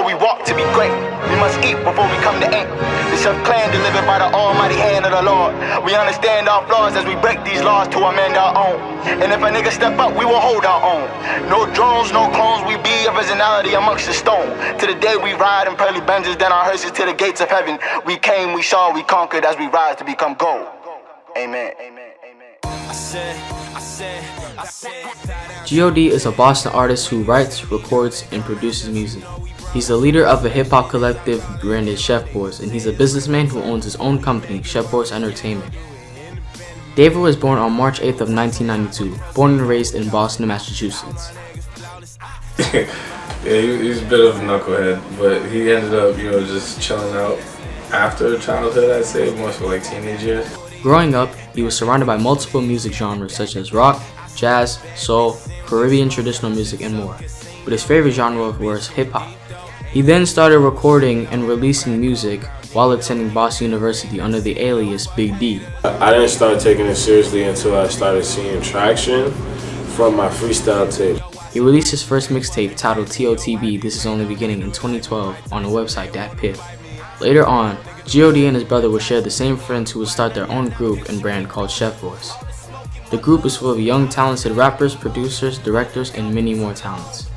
we walk to be great. We must eat before we come to ink. The self-plan delivered by the almighty hand of the Lord. We understand our flaws as we break these laws to amend our own. And if a nigga step up, we will hold our own. No drones, no clones, we be originality amongst the stone. To the day we ride in pearly Benzes, then our hearses to the gates of heaven. We came, we saw, we conquered as we rise to become gold. Amen. Gio Dee is a Boston artist who writes, records, and produces music. He's the leader of a hip-hop collective branded Chef Boys, and he's a businessman who owns his own company, Chef Boys Entertainment. David was born on March 8th of 1992, born and raised in Boston, Massachusetts. Yeah, he's a bit of a knucklehead, but he ended up, just chilling out after childhood, I'd say, more for like teenage years. Growing up, he was surrounded by multiple music genres such as rock, jazz, soul, Caribbean traditional music, and more, but his favorite genre was hip-hop. He then started recording and releasing music while attending Boston University under the alias Big D. I didn't start taking it seriously until I started seeing traction from my freestyle tape. He released his first mixtape titled TOTB, This Is Only Beginning, in 2012 on the website DatPiff. Later on, Gio Dee and his brother would share the same friends who would start their own group and brand called Chef Boys. The group is full of young talented rappers, producers, directors, and many more talents.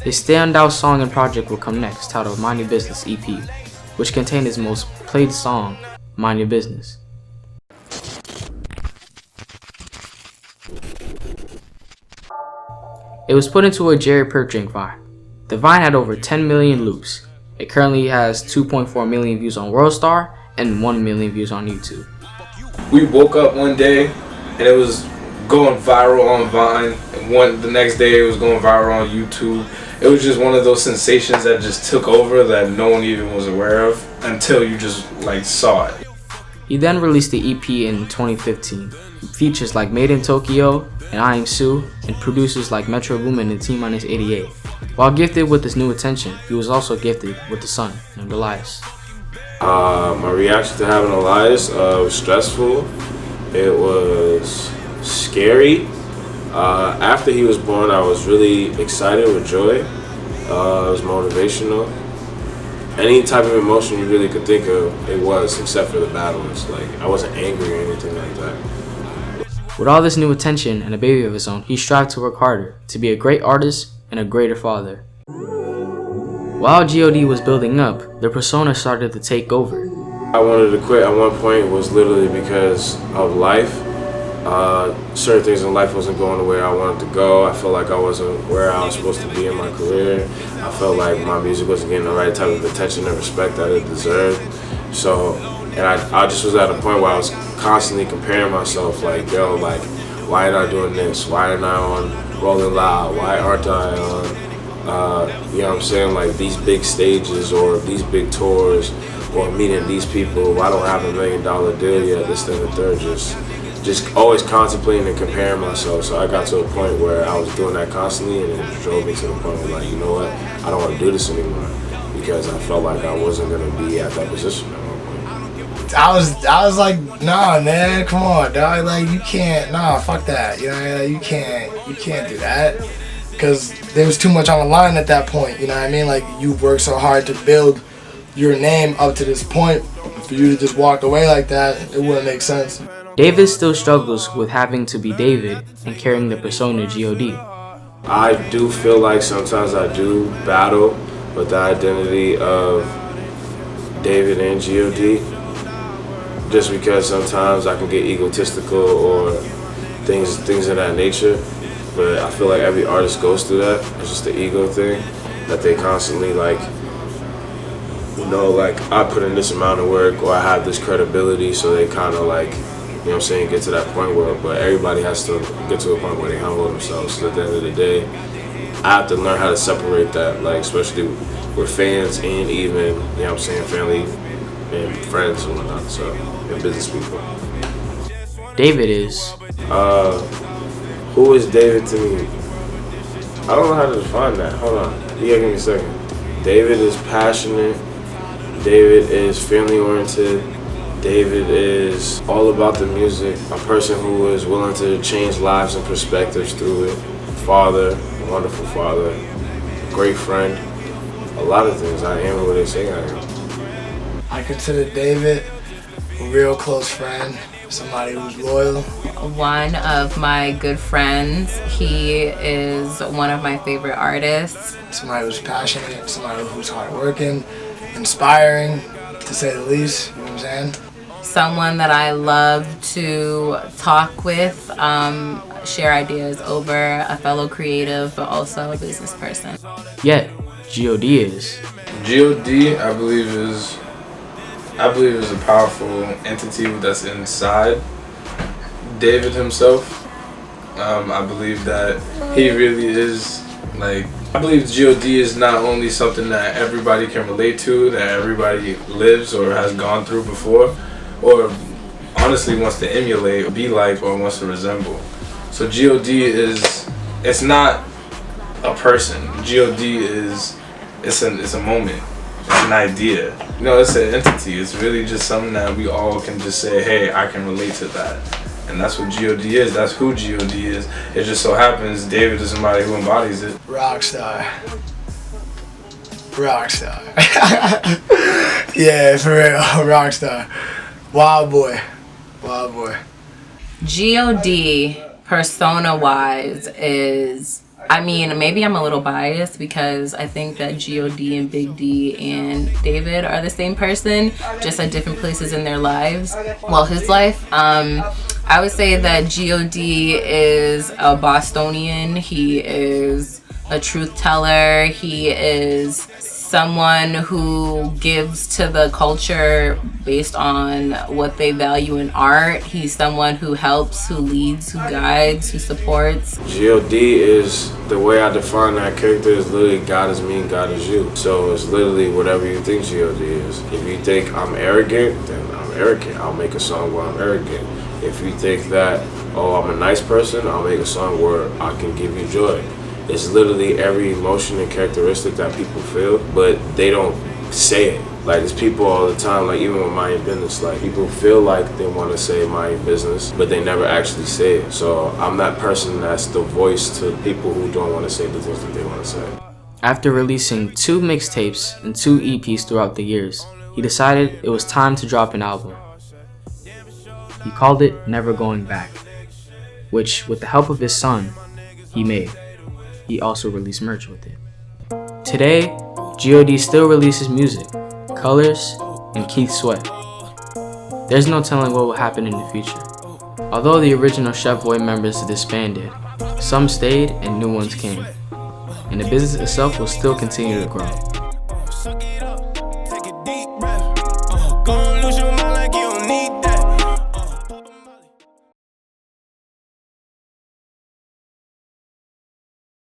His standout song and project will come next, titled Mind Your Business EP, which contained his most played song, Mind Your Business. It was put into a Jerry Perk drink vine. The vine had over 10 million loops. It currently has 2.4 million views on WorldStar and 1 million views on YouTube. We woke up one day and it was going viral on Vine, and the next day it was going viral on YouTube. It was just one of those sensations that just took over that no one even was aware of until you just saw it. He then released the EP in 2015. Features like Made in Tokyo and I Am Sue, and producers like Metro Boomin and T-88. While gifted with this new attention, he was also gifted with a son named Elias. My reaction to having Elias was stressful. It was scary. After he was born, I was really excited with joy. It was motivational. Any type of emotion you really could think of, it was, except for the bad ones. I wasn't angry or anything like that. With all this new attention and a baby of his own, he strived to work harder, to be a great artist and a greater father. While Gio Dee was building up, the persona started to take over. I wanted to quit at one point was literally because of life. Certain things in life wasn't going the way I wanted to go. I felt like I wasn't where I was supposed to be in my career. I felt like my music wasn't getting the right type of attention and respect that it deserved. And I just was at a point where I was constantly comparing myself, why am I doing this? Why aren't I on Rolling Loud? Why aren't I on, these big stages or these big tours or meeting these people? Why don't I have $1 million deal yet? This, that, and the third. Just always contemplating and comparing myself. So I got to a point where I was doing that constantly, and it drove me to the point where, you know what, I don't want to do this anymore, because I felt like I wasn't going to be at that position at one point. I was like, nah, man, come on, dog. You can't, fuck that. You can't do that, because there was too much on the line at that point. You know what I mean? You worked so hard to build your name up to this point. For you to just walk away like that, it wouldn't make sense. David still struggles with having to be David and carrying the persona Gio Dee. I do feel like sometimes I do battle with the identity of David and Gio Dee, just because sometimes I can get egotistical or things of that nature. But I feel like every artist goes through that. It's just the ego thing that they constantly I put in this amount of work, or I have this credibility, so they kind of get to that point where, but everybody has to get to a point where they humble themselves. So at the end of the day, I have to learn how to separate that, especially with fans and even, family and friends and whatnot, and business people. David is... who is David to me? I don't know how to define that. Hold on. You gotta give me a second. David is passionate. David is family oriented. David is all about the music, a person who is willing to change lives and perspectives through it. Father, a wonderful father, great friend, a lot of things. I am who they say I am. I consider David a real close friend, somebody who's loyal. One of my good friends. He is one of my favorite artists. Somebody who's passionate, somebody who's hardworking, inspiring, to say the least, you know what I'm saying? Someone that I love to talk with, share ideas over, a fellow creative, but also a business person. Yet, Gio Dee is. Gio Dee, I believe is a powerful entity that's inside David himself. I believe that he really is like. I believe Gio Dee is not only something that everybody can relate to, that everybody lives or has gone through before, or honestly wants to emulate, be like, or wants to resemble. So Gio Dee it's not a person. Gio Dee it's a moment. It's an idea. You know, it's an entity. It's really just something that we all can just say, hey, I can relate to that. And that's what Gio Dee is. That's who Gio Dee is. It just so happens David is somebody who embodies it. Rockstar. Rockstar. Yeah, for real, rockstar. Wild boy. Wild boy. Gio Dee, persona-wise, is, I mean, maybe I'm a little biased because I think that Gio Dee and Big D and David are the same person, just at different places in their lives. Well, his life. I would say that Gio Dee is a Bostonian. He is a truth teller. He is someone who gives to the culture based on what they value in art. He's someone who helps, who leads, who guides, who supports. Gio Dee is, the way I define that character is literally God is me and God is you. So it's literally whatever you think Gio Dee is. If you think I'm arrogant, then I'm arrogant. I'll make a song where I'm arrogant. If you think that, oh, I'm a nice person, I'll make a song where I can give you joy. It's literally every emotion and characteristic that people feel, but they don't say it. Like, there's people all the time, like even with Mind Your Business, like people feel like they want to say Mind Your Business, but they never actually say it. So I'm that person that's the voice to people who don't want to say the things that they want to say. After releasing 2 mixtapes and 2 EPs throughout the years, he decided it was time to drop an album. He called it Never Going Back, which, with the help of his son, he made. He also released merch with it. Today, Gio Dee still releases music, Colors, and Keith Sweat. There's no telling what will happen in the future. Although the original Chef Boy members disbanded, some stayed and new ones came, and the business itself will still continue to grow. Suck it up, take a deep breath.